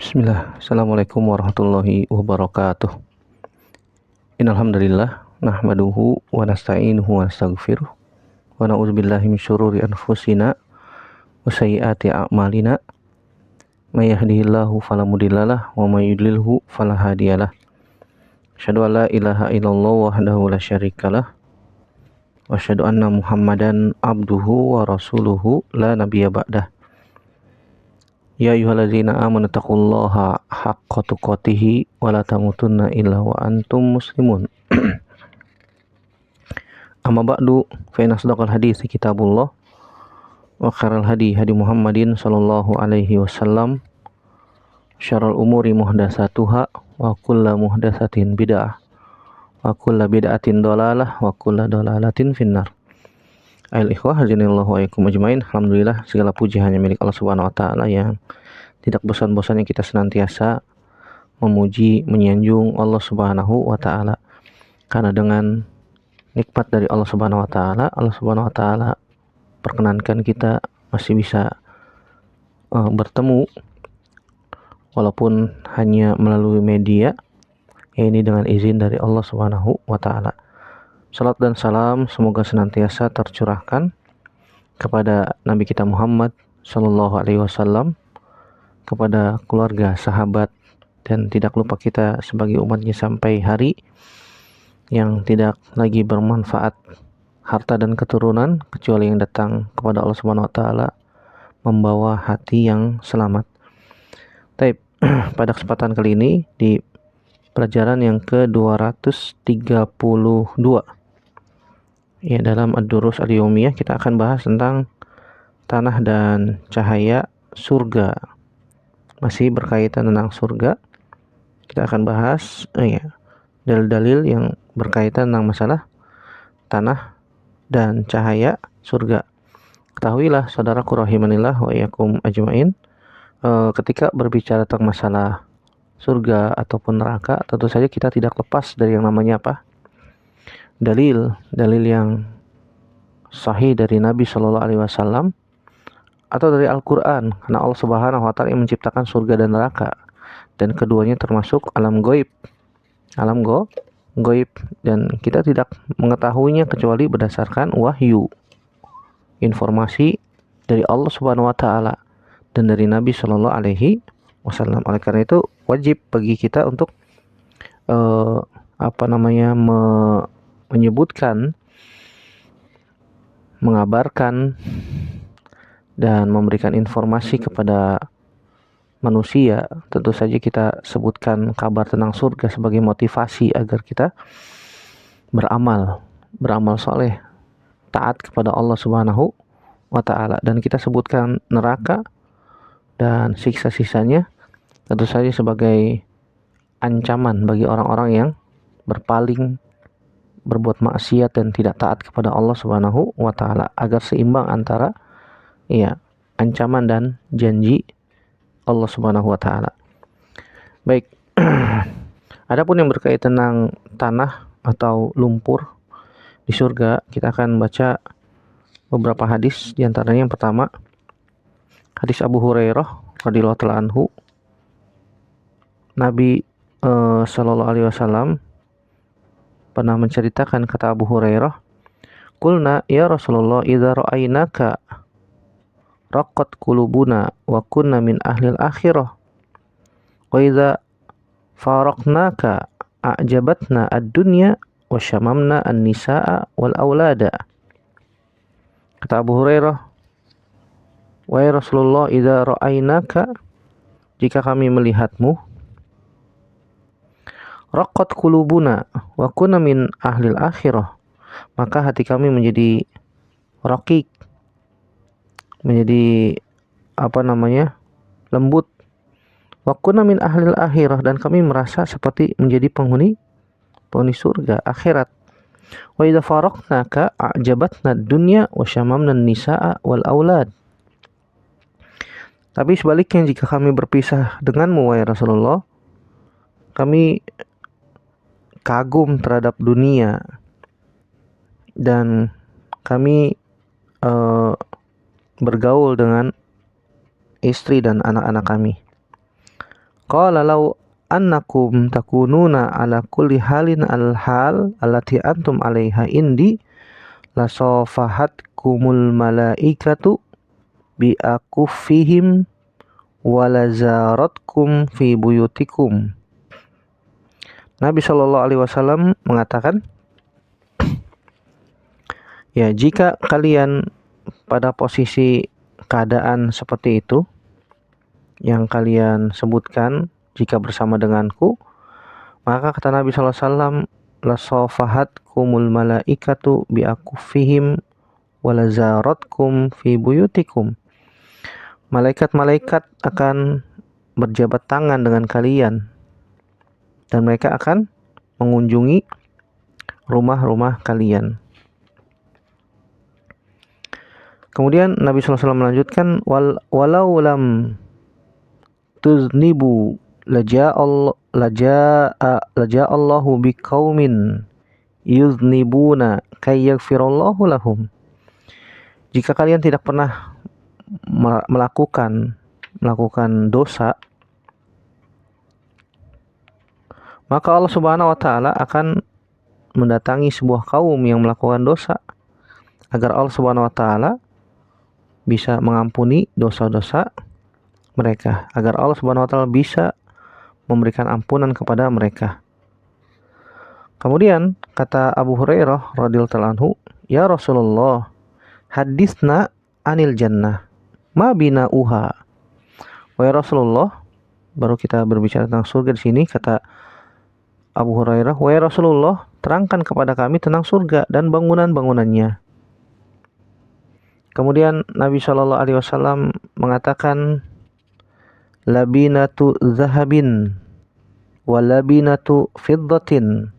Bismillah. Assalamualaikum warahmatullahi wabarakatuh. Innalhamdulillah nahmaduhu wa nasta'inuhu wa nastaghfiruh wa na'udzubillahi min syururi anfusina wa sayyiati a'malina. May yahdihillahu fala mudhillalah wa may yudlilhu fala hadiyalah. Asyhadu an la ilaha illallah wahdahu la syarikalah wa asyhadu anna Muhammadan abduhu wa rasuluhu la nabiyya ba'dah. Ya ayyuhalladzina amanu taqullaha haqqa tuqatih wa la tamutunna illa wa antum muslimun. Amma ba'du fa inna asdaqal hadits kitabullah wa khairal hadi Muhammadin sallallahu alaihi wasallam. Syarrul umuri muhdatsatuha wa kullu muhdatsatin bid'ah wa kullu bid'atin dhalalah wa kullu dhalalatin finnar. Ail ikhwah hazinillahu wa iyyakum ajmain. Alhamdulillah, segala puji hanya milik Allah Subhanahu wa taala yang tidak bosan-bosannya kita senantiasa memuji, menyanjung Allah Subhanahu wa taala. Karena dengan nikmat dari Allah Subhanahu wa taala perkenankan kita masih bisa bertemu walaupun hanya melalui media, ini dengan izin dari Allah Subhanahu wa taala. Salat dan salam semoga senantiasa tercurahkan kepada Nabi kita Muhammad sallallahu alaihi wasallam, kepada keluarga, sahabat, dan tidak lupa kita sebagai umatnya sampai hari yang tidak lagi bermanfaat harta dan keturunan kecuali yang datang kepada Allah Subhanahu wa taala membawa hati yang selamat. Baik, pada kesempatan kali ini di pelajaran yang ke-232 ya, dalam Ad-Durus Al-Yaumiyah kita akan bahas tentang tanah dan cahaya surga. Masih berkaitan tentang surga. Kita akan bahas dalil-dalil yang berkaitan tentang masalah tanah dan cahaya surga. Ketahuilah saudaraku rahimanillah wa iyyakum ajmain, ketika berbicara tentang masalah surga ataupun neraka, tentu saja kita tidak lepas dari yang namanya apa? Dalil yang sahih dari Nabi Shallallahu Alaihi Wasallam atau dari Al-Quran, karena Allah Subhanahu Wa Taala yang menciptakan surga dan neraka, dan keduanya termasuk alam goib, dan kita tidak mengetahuinya kecuali berdasarkan wahyu, informasi dari Allah Subhanahu Wa Taala dan dari Nabi Shallallahu Alaihi Wasallam. Oleh karena itu wajib bagi kita untuk menyebutkan, mengabarkan, dan memberikan informasi kepada manusia. Tentu saja kita sebutkan kabar tentang surga sebagai motivasi agar kita beramal soleh, taat kepada Allah Subhanahu wa taala. Dan kita sebutkan neraka dan siksa-sisanya tentu saja sebagai ancaman bagi orang-orang yang berpaling, berbuat maksiat dan tidak taat kepada Allah Subhanahu wa taala, agar seimbang antara ancaman dan janji Allah Subhanahu wa taala. Baik. Adapun yang berkaitan tentang tanah atau lumpur di surga, kita akan baca beberapa hadis. Di antaranya yang pertama, hadis Abu Hurairah radhiyallahu ta'ala anhu. Nabi sallallahu alaihi wasallam pernah menceritakan, kata Abu Hurairah, "Qulna ya Rasulullah idza ra'ainaka raqqat qulubuna wa kunna min ahlil akhirah wa idza faraqnaka a'jabatna ad-dunya wa syamamna an-nisaa wal aulada." Kata Abu Hurairah, "Wahai Rasulullah, idza ra'ainaka, jika kami melihatmu, raqqat qulubuna wa kunna min ahlil akhirah, maka hati kami menjadi raqiq, menjadi lembut, wa kunna min ahlil akhirah, dan kami merasa seperti menjadi penghuni surga akhirat. Wa idza faraqnaka a'jabatna dunya wa syamamna nisaa wal aulad." Tapi sebaliknya, jika kami berpisah denganmu wahai Rasulullah, kami kagum terhadap dunia dan kami bergaul dengan istri dan anak-anak kami. Qala law annakum takununa ala kulli halin al-hal allati antum 'alaiha indi la safahatkumul malaikatu bi akuffihim wa lazaratkum fi buyutikum. Nabi Shallallahu alaihi wasallam mengatakan, ya, jika kalian pada posisi keadaan seperti itu yang kalian sebutkan, jika bersama denganku, maka kata Nabi Shallallahu alaihi wasallam, la safahatkumul malaikatu bi akuffihim wa lazaratkum fi buyutikum. Malaikat-malaikat akan berjabat tangan dengan kalian dan mereka akan mengunjungi rumah-rumah kalian. Kemudian Nabi SAW melanjutkan, walau lam tuznibu laja'allahu biqaumin yuznibuna kayyaghfirallahu lahum. Jika kalian tidak pernah melakukan dosa, maka Allah Subhanahu wa taala akan mendatangi sebuah kaum yang melakukan dosa agar Allah Subhanahu wa taala bisa mengampuni dosa-dosa mereka, agar Allah Subhanahu wa taala bisa memberikan ampunan kepada mereka. Kemudian kata Abu Hurairah radhiyallahu anhu, ya Rasulullah, hadisna anil jannah ma bina'uha. Wahai Rasulullah, baru kita berbicara tentang surga di sini, kata Abu Hurairah, wahai Rasulullah, terangkan kepada kami tentang surga dan bangunan-bangunannya. Kemudian Nabi Shallallahu alaihi wasallam mengatakan, labinatu zahabin wa labinatu fiddatin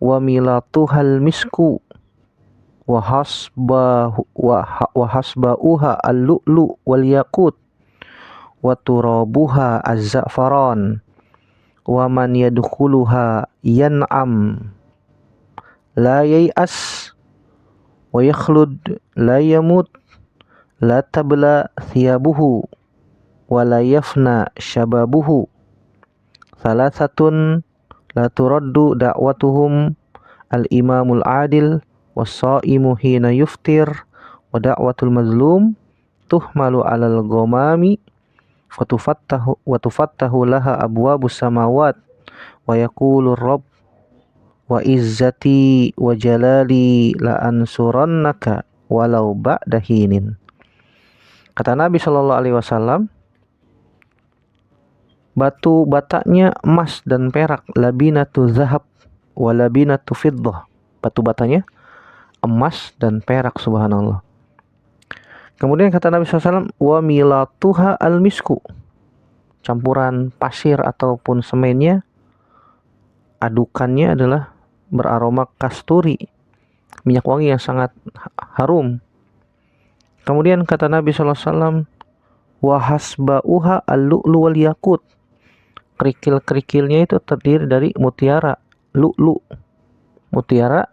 wa milatuhal misku wa hasbauha al-lu'lu wal yaqut wa turabuha az-za'faran wa man yadkhuluha yan'am la yai'as wa yakhlud la yamut la tabla thiyabuhu wa la yafna shababuhu salasatun la turaddu da'watuhum al-imamul adil was-saimu hina yuftir wa da'watul mazlum tuhmalu 'alal ghamami wa tufattahu laha abwabus samawat wa yaqulu rabb wa izzati wa jalali la ansurannaka walau ba'da hinin. Kata Nabi Shallallahu alaihi wasallam, batu batanya emas dan perak, labinatu zahab wa labinatu fiddah. Batu batanya emas dan perak, subhanallah. Kemudian kata Nabi SAW, wa milatuha al-misku, campuran pasir ataupun semennya, adukannya adalah beraroma kasturi, minyak wangi yang sangat harum. Kemudian kata Nabi SAW, wa hasbauha al-lu'lu wal yaqut, kerikil-kerikilnya itu terdiri dari mutiara, lu'lu, mutiara,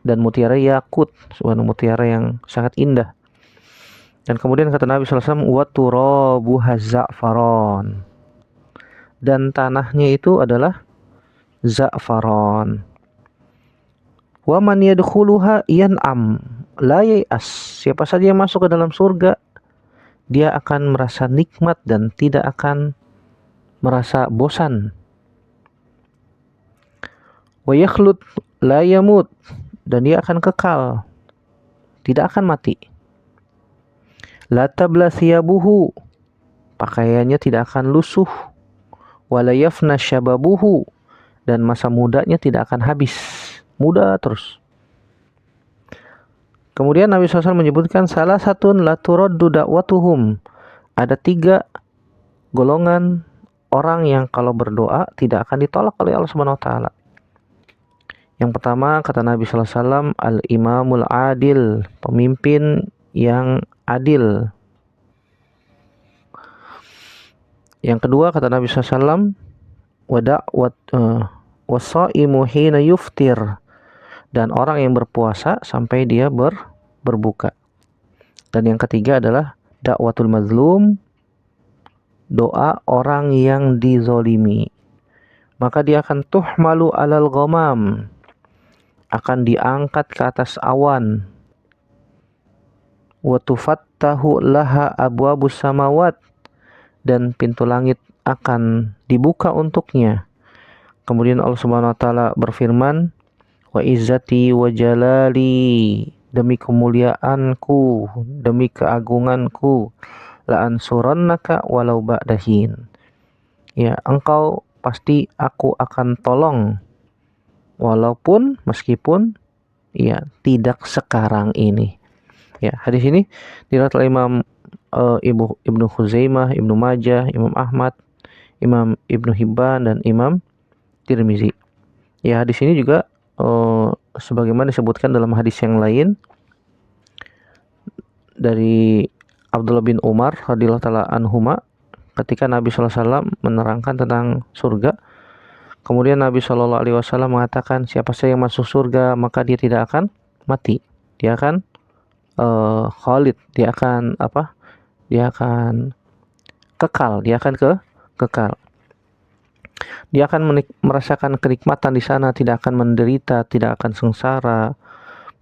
dan mutiara yakut, sebuah mutiara yang sangat indah. Dan kemudian kata Nabi SAW, wa turabuha za'faron, dan tanahnya itu adalah za'faron. Wa man yadkhuluha yan'am la yai'as, siapa saja yang masuk ke dalam surga, dia akan merasa nikmat dan tidak akan merasa bosan. Wa yakhlud la yamut, dan dia akan kekal, tidak akan mati. La tabla thiyabuhu, pakaiannya tidak akan lusuh. Wa la yafna syababuhu, dan masa mudanya tidak akan habis, muda terus. Kemudian Nabi SAW menyebutkan salah satun la turaddu da'watuhum, ada 3 golongan orang yang kalau berdoa tidak akan ditolak oleh Allah Subhanahu wa taala. Yang pertama kata Nabi SAW, al-imamul adil, pemimpin yang adil. Yang kedua kata Nabi SAW, was-saimu hina yuftir, dan orang yang berpuasa sampai dia berbuka. Dan yang ketiga adalah da'watul mazlum, doa orang yang dizolimi, maka dia akan tuhmalu alal ghamam, akan diangkat ke atas awan, wa tufattahu laha abwabus samawat, dan pintu langit akan dibuka untuknya. Kemudian Allah Subhanahu wa taala berfirman, wa izzati wa jalali, demi kemuliaanku, demi keagunganku, la ansurannaka walau ba'dahin. Ya, engkau pasti aku akan tolong walaupun meskipun ya tidak sekarang ini. Ya, hadis ini diriwayatkan oleh Imam Ibnu Khuzaimah, Ibnu Majah, Imam Ahmad, Imam Ibnu Hibban, dan Imam Tirmizi. Ya, hadis ini juga sebagaimana disebutkan dalam hadis yang lain dari Abdullah bin Umar radhiyallahu taala anhuma, ketika Nabi SAW menerangkan tentang surga. Kemudian Nabi SAW mengatakan, siapa saja yang masuk surga maka dia tidak akan mati, dia akan khalid, dia akan dia akan kekal, dia akan kekal. Dia akan merasakan kenikmatan di sana, tidak akan menderita, tidak akan sengsara,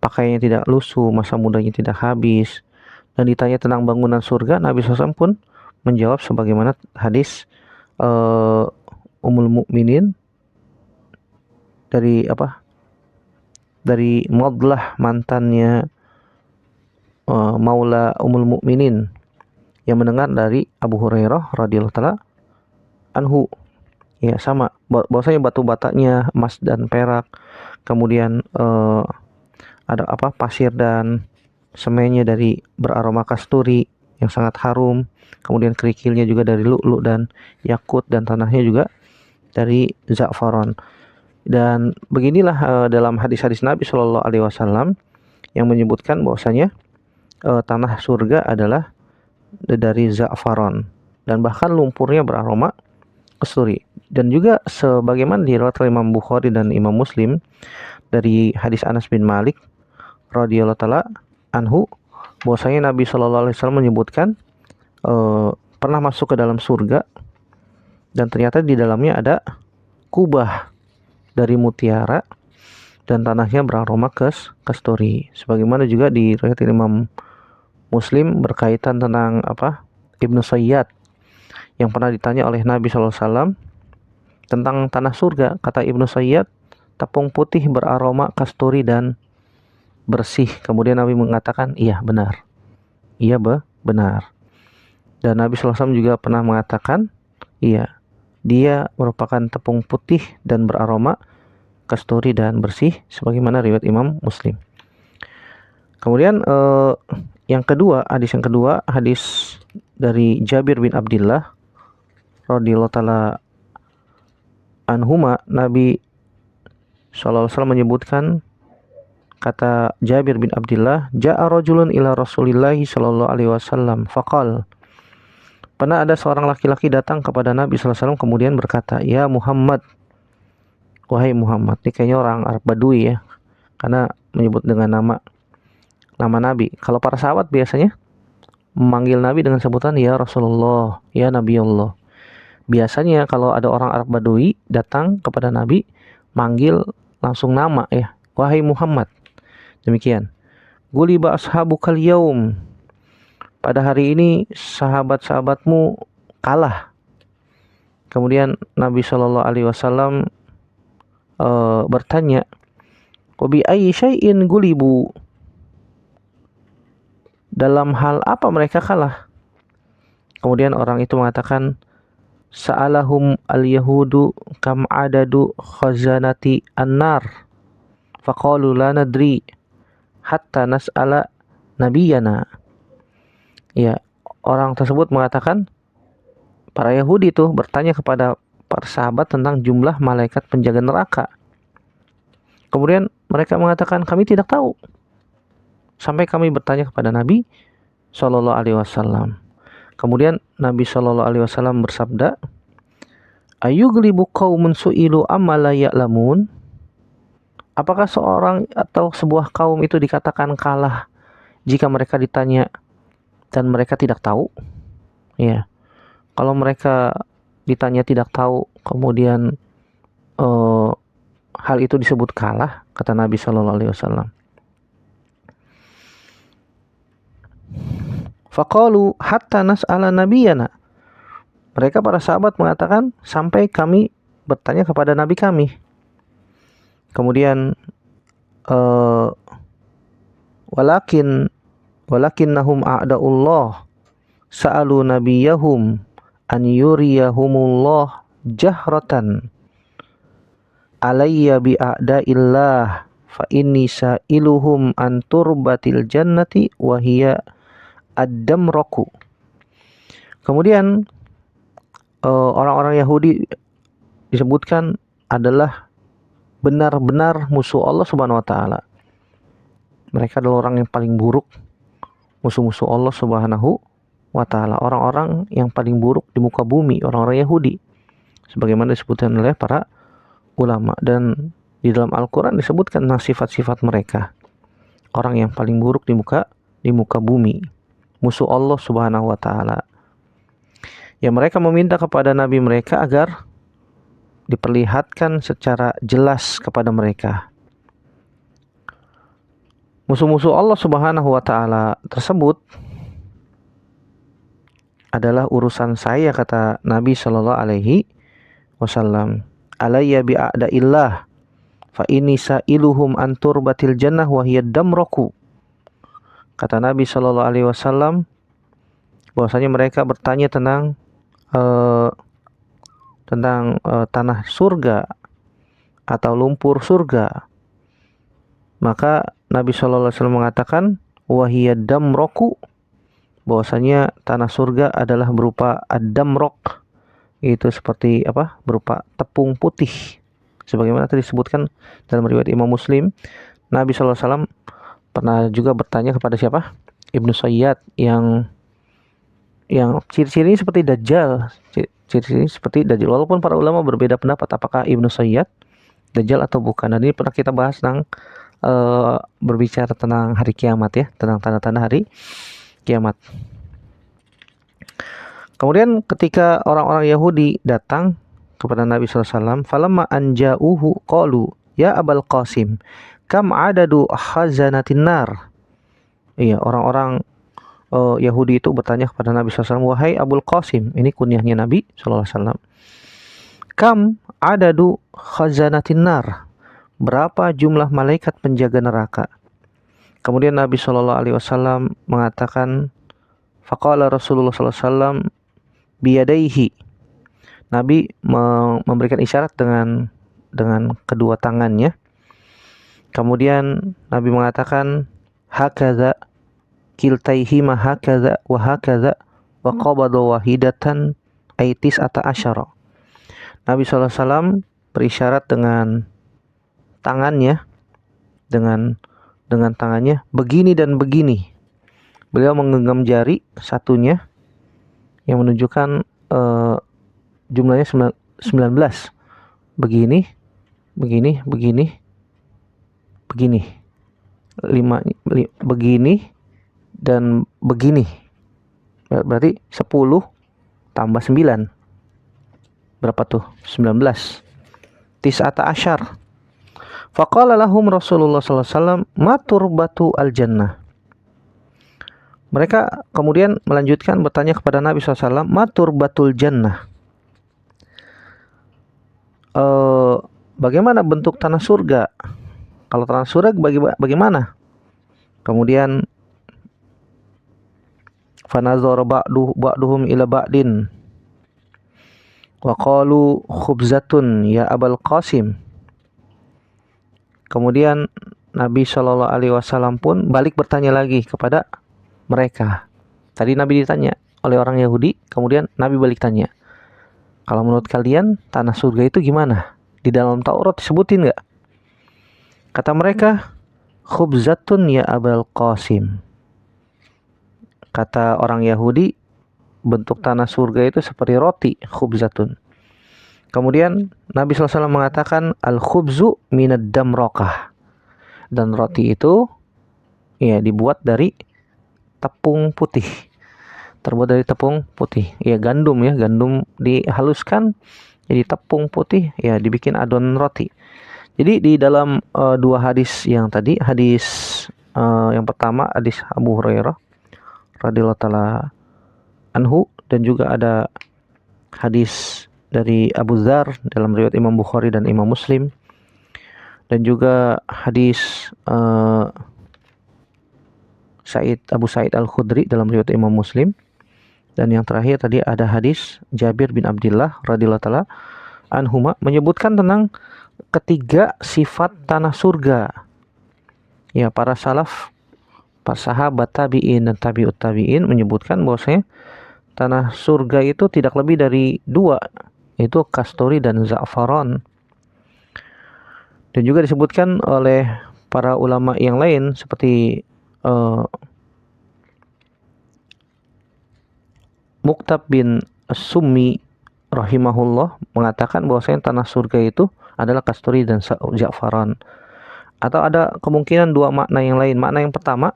pakaiannya tidak lusuh, masa mudanya tidak habis. Dan ditanya tentang bangunan surga, Nabi SAW pun menjawab sebagaimana hadis Ummul Mukminin dari Madlah, mantannya Maula Ummul Mukminin, yang mendengar dari Abu Hurairah radhiyallahu taala anhu. Ya, sama bahwasanya batu batanya emas dan perak, kemudian ada pasir dan semennya dari beraroma kasturi yang sangat harum, kemudian kerikilnya juga dari lu'lu' dan yakut, dan tanahnya juga dari za'faron. Dan beginilah dalam hadis-hadis Nabi Shallallahu Alaihi Wasallam yang menyebutkan bahwasanya tanah surga adalah dari za'faron, dan bahkan lumpurnya beraroma kasturi. Dan juga sebagaimana diriwayatkan Imam Bukhari dan Imam Muslim dari hadis Anas bin Malik radhiyallahu taala anhu, bahwasanya Nabi Shallallahu Alaihi Wasallam menyebutkan pernah masuk ke dalam surga dan ternyata di dalamnya ada kubah dari mutiara dan tanahnya beraroma kasturi. Sebagaimana juga diriwayatkan Imam Muslim berkaitan tentang Ibnu Sayyad yang pernah ditanya oleh Nabi Shallallahu Alaihi Wasallam tentang tanah surga. Kata Ibnu Sayyad, tepung putih beraroma kasturi dan bersih. Kemudian Nabi mengatakan, iya benar, iya benar. Dan Nabi SAW juga pernah mengatakan, iya, dia merupakan tepung putih dan beraroma kasturi dan bersih, sebagaimana riwayat Imam Muslim. Kemudian yang kedua, hadis dari Jabir bin Abdullah radhiyallahu taala anhuma, Nabi SAW menyebutkan, kata Jabir bin Abdullah, ja'a rajulun ila Rasulillahi sallallahu alaihi wasallam faqal, pernah ada seorang laki-laki datang kepada Nabi SAW kemudian berkata, ya Muhammad, wahai Muhammad. Ini kayaknya orang Arab Badui ya, karena menyebut dengan nama Nabi. Kalau para sahabat biasanya memanggil Nabi dengan sebutan ya Rasulullah, ya Nabi Allah. Biasanya kalau ada orang Arab Badui datang kepada Nabi, manggil langsung nama ya, wahai Muhammad. Demikian. Guliba ashabukal yaum, pada hari ini sahabat-sahabatmu kalah. Kemudian Nabi Shallallahu Alaihi Wasallam bertanya, wabi ayyi syai'in gulibu, dalam hal apa mereka kalah? Kemudian orang itu mengatakan, sa'alahum al-yahudu kam adadu khazanati an-nar faqalu la nadri hatta nas'ala nabiyana. Ya, orang tersebut mengatakan, para Yahudi itu bertanya kepada para sahabat tentang jumlah malaikat penjaga neraka. Kemudian mereka mengatakan, kami tidak tahu, sampai kami bertanya kepada Nabi Shallallahu Alaihi Wasallam. Kemudian Nabi Shallallahu Alaihi Wasallam bersabda, ayyuglibu qaumun su'ilu amma la ya'lamun, apakah seorang atau sebuah kaum itu dikatakan kalah jika mereka ditanya dan mereka tidak tahu? Ya. Kalau mereka ditanya tidak tahu, kemudian hal itu disebut kalah, kata Nabi Shallallahu Alaihi Wasallam. Faqalu hatta nas'ala nabiyana. Mereka para sahabat mengatakan sampai kami bertanya kepada nabi kami. Kemudian walakinnahum a'da'ullah sa'alu nabiyahum an yuriyahumullah jahratan alayya bi'a'da'illah fa inni sa'iluhum an turbatil jannati wa hiya ad-damraku. Kemudian orang-orang Yahudi disebutkan adalah benar-benar musuh Allah Subhanahu wa taala. Mereka adalah orang yang paling buruk, musuh-musuh Allah Subhanahu wa taala, orang-orang yang paling buruk di muka bumi, orang-orang Yahudi. Sebagaimana disebutkan oleh para ulama, dan di dalam Al-Qur'an disebutkan sifat-sifat mereka. Orang yang paling buruk di muka bumi, musuh Allah Subhanahu wa taala. Ya, mereka meminta kepada nabi mereka agar diperlihatkan secara jelas kepada mereka. Musuh-musuh Allah Subhanahu wa taala tersebut adalah urusan saya, kata Nabi sallallahu alaihi wasallam. Alayya bi'a'da'illah fa inni sa'iluhum an turbatil jannah wa hiya damraku. Kata Nabi sallallahu alaihi wasallam bahwasanya mereka bertanya tentang tanah surga atau lumpur surga. Maka Nabi sallallahu alaihi wasallam mengatakan wahiya damraku, bahwasanya tanah surga adalah berupa ad-damrak, itu seperti apa? Berupa tepung putih. Sebagaimana tadi disebutkan dalam riwayat Imam Muslim, Nabi sallallahu alaihi wasallam pernah juga bertanya kepada siapa? Ibnu Sayyad yang ciri-cirinya seperti Dajjal. Ciri-cirinya seperti Dajjal. Walaupun para ulama berbeda pendapat apakah Ibnu Sayyad Dajjal atau bukan. Dan ini pernah kita bahas tentang berbicara tentang hari kiamat ya, tentang tanda-tanda hari kiamat. Kemudian ketika orang-orang Yahudi datang kepada Nabi SAW, falamma anja'uhu qalu ya Abul Qasim kam adadu khazanatin nar. Iya, orang-orang Yahudi itu bertanya kepada Nabi SAW, wahai Abul Qasim, ini kunyahnya Nabi SAW, kam adadu khazanatin nar, berapa jumlah malaikat penjaga neraka? Kemudian Nabi SAW mengatakan, faqala Rasulullah SAW biyadaihi, Nabi memberikan isyarat dengan kedua tangannya. Kemudian Nabi mengatakan hakadza kiltaihima hakadza wa hakadza wa qabada wahidatan aitis ata asyara. Nabi SAW berisyarat dengan tangannya, dengan tangannya begini dan begini. Beliau menggenggam jari satunya yang menunjukkan jumlahnya 19. Begini, begini, begini, begini. 5 begini dan begini. Berarti 10 tambah 9. Berapa tuh? 19. Tis'ata asyar. Faqala lahum Rasulullah sallallahu alaihi wasallam ma turbatu al-jannah. Mereka kemudian melanjutkan bertanya kepada Nabi SAW, ma turbatul jannah. Bagaimana bentuk tanah surga? Kalau tanah surga bagaimana? Kemudian fanazara ba'duhum ila ba'din wa qalu khubzatun ya Abul Qasim. Kemudian Nabi Shallallahu alaihi wasallam pun balik bertanya lagi kepada mereka. Tadi Nabi ditanya oleh orang Yahudi, kemudian Nabi balik tanya, kalau menurut kalian tanah surga itu gimana? Di dalam Taurat disebutin nggak? Kata mereka, khubzatun ya Abul Qasim. Kata orang Yahudi, bentuk tanah surga itu seperti roti, khubzatun. Kemudian Nabi SAW mengatakan al-khubzu minad damrokah, dan roti itu ya dibuat dari tepung putih. terbuat dari tepung putih. Ya, gandum ya, gandum dihaluskan jadi tepung putih, ya dibikin adonan roti. Jadi di dalam dua hadis yang tadi, hadis yang pertama hadis Abu Hurairah radhiyallahu taala anhu, dan juga ada hadis dari Abu Dzar dalam riwayat Imam Bukhari dan Imam Muslim, dan juga hadis Abu Sa'id Al-Khudri dalam riwayat Imam Muslim, dan yang terakhir tadi ada hadis Jabir bin Abdullah radhiyallahu taala anhuma menyebutkan tentang ketiga sifat tanah surga. Ya, para salaf, para sahabat tabi'in dan tabi'ut tabi'in menyebutkan bahwasanya tanah surga itu tidak lebih dari dua, yaitu kasturi dan za'faron. Dan juga disebutkan oleh para ulama yang lain seperti Muqtab bin As-Summi rahimahullah mengatakan bahwasanya tanah surga itu adalah kasturi dan za'faron. Atau ada kemungkinan dua makna yang lain. Makna yang pertama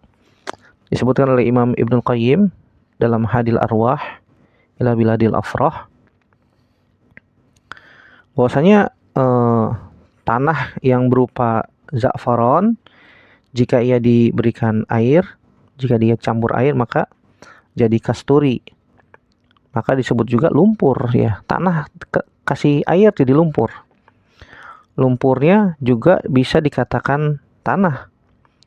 disebutkan oleh Imam Ibnu Qayyim dalam Hadil Arwah ila Biladil Afrah, bahwasanya tanah yang berupa za'faron, jika ia diberikan air, jika dia campur air maka jadi kasturi, maka disebut juga lumpur ya. Tanah kasih air jadi lumpur. Lumpurnya juga bisa dikatakan tanah.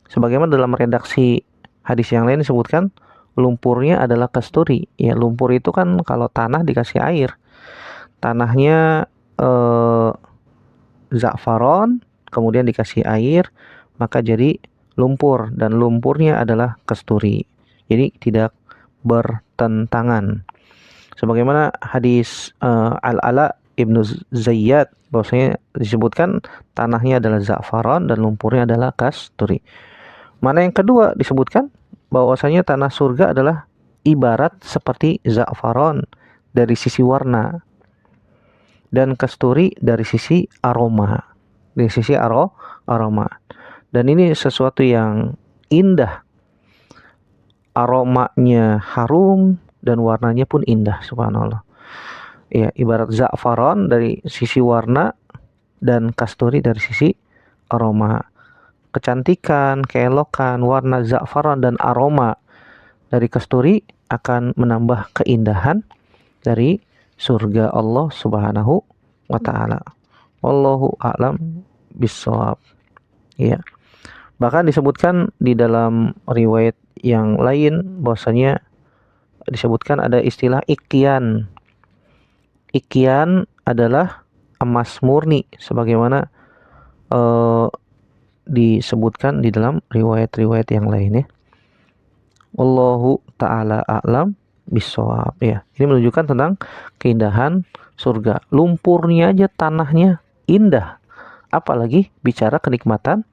Sebagaimana dalam redaksi hadis yang lain disebutkan lumpurnya adalah kasturi. Ya, lumpur itu kan kalau tanah dikasih air. Tanahnya za'faron, kemudian dikasih air, maka jadi lumpur, dan lumpurnya adalah kasturi. Jadi tidak bertentangan. Sebagaimana hadis Al-Ala Ibnu Zayyad, bahwasanya disebutkan tanahnya adalah za'faron dan lumpurnya adalah kasturi. Mana yang kedua disebutkan bahwasanya tanah surga adalah ibarat seperti za'faron dari sisi warna dan kasturi dari sisi aroma. Dari sisi aroma. Dan ini sesuatu yang indah. Aromanya harum dan warnanya pun indah, subhanallah. Ya, ibarat za'faron dari sisi warna dan kasturi dari sisi aroma. Kecantikan, keelokan, warna za'faron dan aroma dari kasturi akan menambah keindahan dari surga Allah Subhanahu wa taala. Wallahu a'lam bissawab. Ya. Bahkan disebutkan di dalam riwayat yang lain bahwasanya disebutkan ada istilah ikian. Ikian adalah emas murni sebagaimana disebutkan di dalam riwayat-riwayat yang lain ya. Wallahu ta'ala a'lam bisawab ya. Ini menunjukkan tentang keindahan surga. Lumpurnya aja, tanahnya indah, apalagi bicara kenikmatan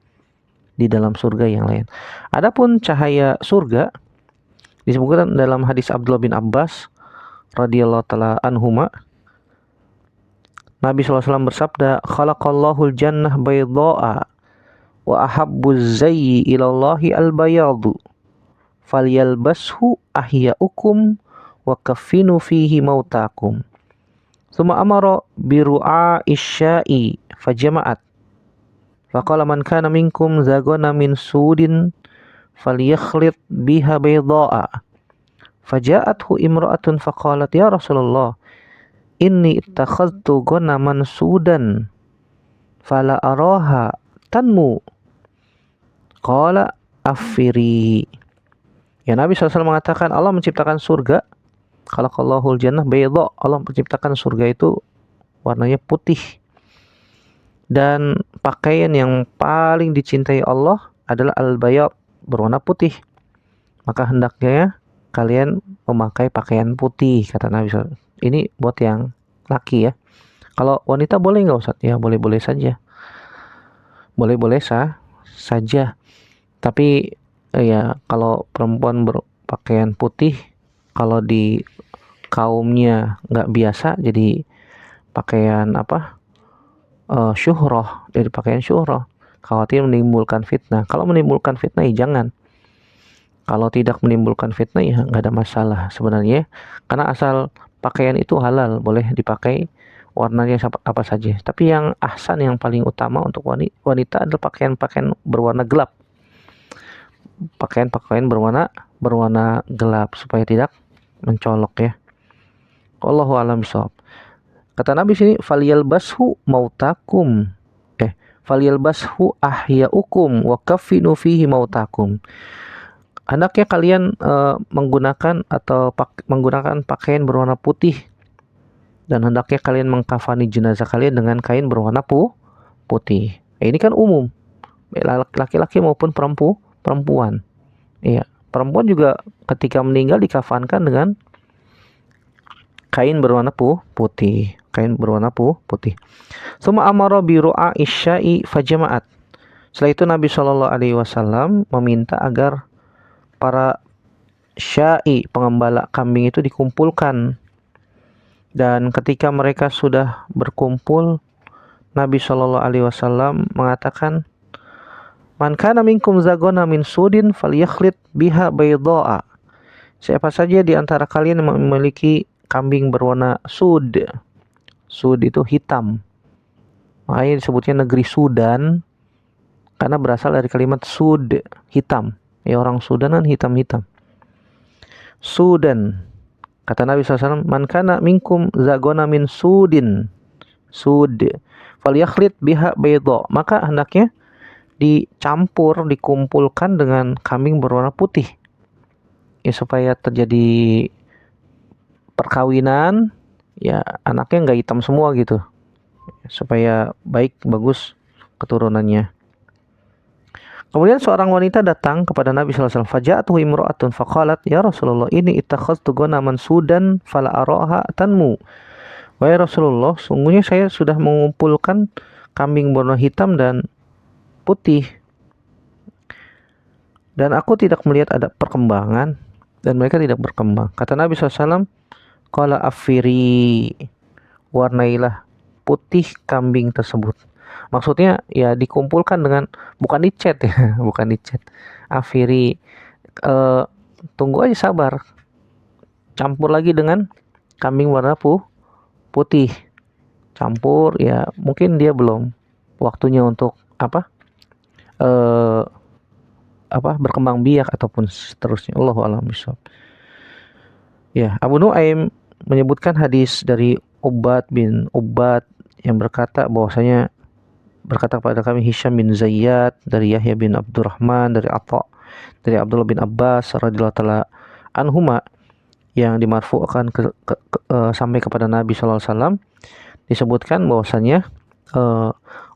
di dalam surga yang lain. Adapun cahaya surga disebutkan dalam hadis Abdullah bin Abbas radhiyallahu taala anhuma, Nabi SAW bersabda, khalaqallahul jannah bayda'a wa ahabbuz zayyi ilallahi al-bayadu falyalbashu ahya'ukum wa kaffinu fihi mautakum. Tsumma amara biru'a isya'i fajama'at. Faqala man kana minkum zagona min sudin falyakhlid biha bayda'a. Faja'athu imra'atun faqalat ya Rasulullah inni ittakhadtu ghanaman sudan fala araha tanmu. Qala afiri. Ya, Nabi SAW mengatakan Allah menciptakan surga, khalaqallahul jannah bayda, Allah menciptakan surga itu warnanya putih, dan pakaian yang paling dicintai Allah adalah al-bayad, berwarna putih. Maka hendaknya kalian memakai pakaian putih, kata Nabi SAW. Ini buat yang laki ya. Kalau wanita boleh nggak Ustaz? Ya boleh-boleh saja. Boleh-boleh saja. Tapi ya kalau perempuan berpakaian putih, kalau di kaumnya nggak biasa, jadi pakaian syuhroh, dari pakaian syuhroh, khawatir menimbulkan fitnah. Kalau menimbulkan fitnah ya jangan. Kalau tidak menimbulkan fitnah ya nggak ada masalah sebenarnya, karena asal pakaian itu halal, boleh dipakai warnanya apa saja. Tapi yang ahsan, yang paling utama untuk wanita adalah pakaian-pakaian berwarna gelap. Pakaian-pakaian berwarna gelap supaya tidak mencolok ya. Wallahu a'lam bishawab. Kata Nabi sini, falyalbashu mautakum. Falyalbashu ahyaukum wa kaffinu fihi mautakum. Hendaknya kalian menggunakan pakaian berwarna putih, dan hendaknya kalian mengkafani jenazah kalian dengan kain berwarna putih. Ini kan umum, laki-laki maupun perempuan. Iya, perempuan juga ketika meninggal dikafankan dengan kain berwarna putih. Suma amara bi ru'a'i syai fajama'at. Setelah itu Nabi SAW meminta agar para syai, pengembala kambing itu dikumpulkan. Dan ketika mereka sudah berkumpul, Nabi SAW mengatakan, man kana minkum zagona min sudin falyakhlid biha bayda'a. Siapa saja di antara kalian yang memiliki kambing berwarna sud. Sud itu hitam. Makanya disebutnya negeri Sudan karena berasal dari kalimat sud, hitam. Ya, orang Sudan kan hitam-hitam. Sudan. Kata Nabi SAW, man kana minkum zagona min sudin. Sud. Falyakhlid biha bayda. Maka hendaknya dikumpulkan dengan kambing berwarna putih. Ya, supaya terjadi perkawinan, ya anaknya nggak hitam semua gitu, supaya bagus keturunannya. Kemudian seorang wanita datang kepada Nabi SAW. Faja'atuhu imra'atun faqalat, ya Rasulullah, ini ittakhadtu ghanaman sudan fala araha tanmu. Wahai Rasulullah, sungguhnya saya sudah mengumpulkan kambing berwarna hitam dan putih, dan aku tidak melihat ada perkembangan, dan mereka tidak berkembang. Kata Nabi SAW, qala afiri, warnailah putih kambing tersebut. Maksudnya ya dikumpulkan dengan, bukan dicat ya, bukan dicat. Afiri, tunggu aja, sabar. Campur lagi dengan kambing warna putih. Campur ya, mungkin dia belum waktunya untuk berkembang biak ataupun seterusnya. Allahu a'lam bishawab. Ya, Abu Nuaim menyebutkan hadis dari Ubad bin Ubad yang berkata kepada kami Hisham bin Zayyad dari Yahya bin Abdurrahman dari Atha dari Abdullah bin Abbas radhiyallahu taala anhuma, yang dimarfu'kan sampai kepada Nabi SAW. Disebutkan bahwasanya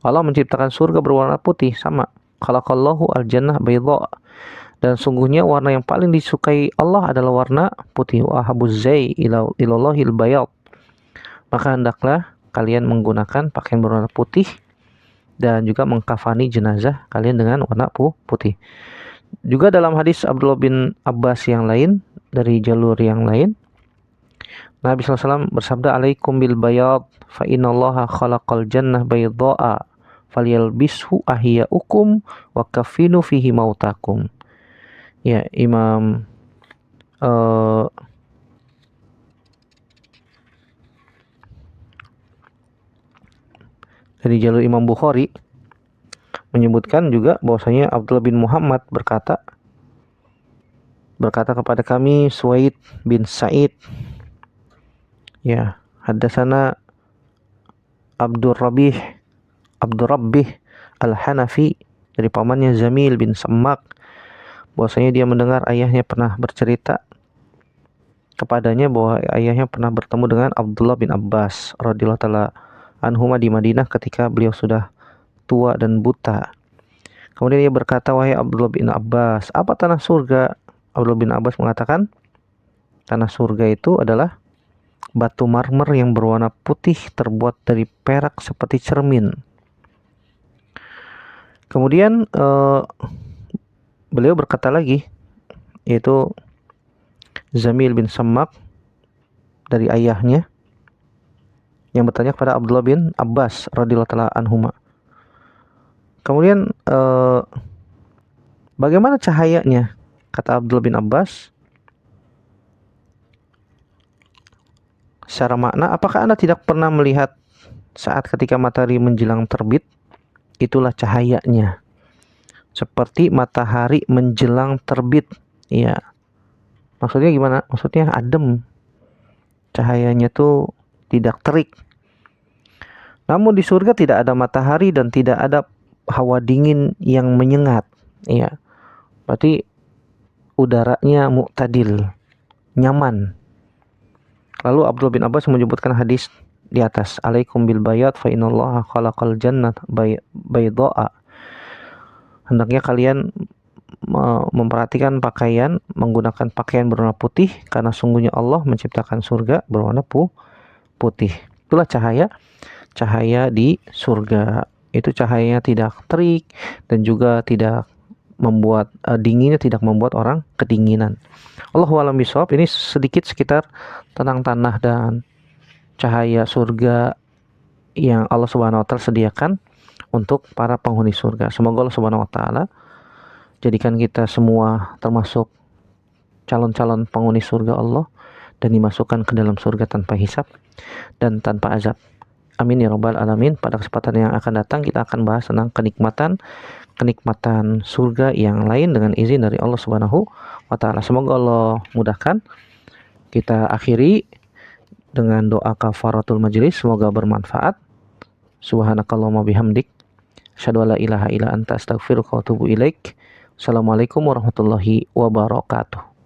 Allah menciptakan surga berwarna putih, sama khalaqallahu al-jannah bayda, dan sungguhnya warna yang paling disukai Allah adalah warna putih. Wa habuz zai ilallahil bayad. Maka hendaklah kalian menggunakan pakaian berwarna putih dan juga mengkafani jenazah kalian dengan warna putih. Juga dalam hadis Abdullah bin Abbas yang lain, dari jalur yang lain, Nabi SAW bersabda, alaikum bil bayad fa innallaha khalaqal jannah bayda'a falyalbishu ahyaukum wa kafinu fihi mautakum. Ya, Imam dari jalur Imam Bukhari menyebutkan juga bahwasanya Abdullah bin Muhammad berkata kepada kami Suwaid bin Sa'id, ya, haddatsana Abdur Rabbih Al-Hanafi dari pamannya Zamil bin Sammak, bahwasanya dia mendengar ayahnya pernah bercerita kepadanya bahwa ayahnya pernah bertemu dengan Abdullah bin Abbas radhiyallahu taala anhuma di Madinah ketika beliau sudah tua dan buta. Kemudian dia berkata, wahai Abdullah bin Abbas, apa tanah surga? Abdullah bin Abbas mengatakan, tanah surga itu adalah batu marmer yang berwarna putih terbuat dari perak seperti cermin. Kemudian beliau berkata lagi, yaitu Zamil bin Sammak dari ayahnya yang bertanya kepada Abdullah bin Abbas radhiyallahu taala anhuma. Kemudian bagaimana cahayanya? Kata Abdullah bin Abbas, secara makna, apakah Anda tidak pernah melihat saat ketika matahari menjelang terbit? Itulah cahayanya, seperti matahari menjelang terbit. Ya, maksudnya gimana? Maksudnya adem, cahayanya tuh tidak terik. Namun di surga tidak ada matahari dan tidak ada hawa dingin yang menyengat. Ya, berarti udaranya mu'tadil, nyaman. Lalu Abdullah bin Abbas menyebutkan hadis di atas, alaikum bil bayat fa innallaha khalaqal jannat bayda'a. Hendaknya kalian memperhatikan pakaian, menggunakan pakaian berwarna putih, karena sungguhnya Allah menciptakan surga berwarna putih. Itulah cahaya di surga. Itu cahayanya tidak terik dan juga tidak membuat dinginnya tidak membuat orang kedinginan. Allahu a'lam bishawab. Ini sedikit sekitar tentang tanah dan cahaya surga yang Allah Subhanahu wa taala sediakan untuk para penghuni surga. Semoga Allah Subhanahu wa taala jadikan kita semua termasuk calon-calon penghuni surga Allah dan dimasukkan ke dalam surga tanpa hisab dan tanpa azab. Amin ya rabbal alamin. Pada kesempatan yang akan datang kita akan bahas tentang kenikmatan surga yang lain dengan izin dari Allah Subhanahu wa taala. Semoga Allah mudahkan. Kita akhiri dengan doa kafaratul majlis, semoga bermanfaat. Subhanakallahumma bihamdik, asyhadu an la ilaha illa anta, astaghfiruka wa atubu ilaik. Assalamualaikum warahmatullahi wabarakatuh.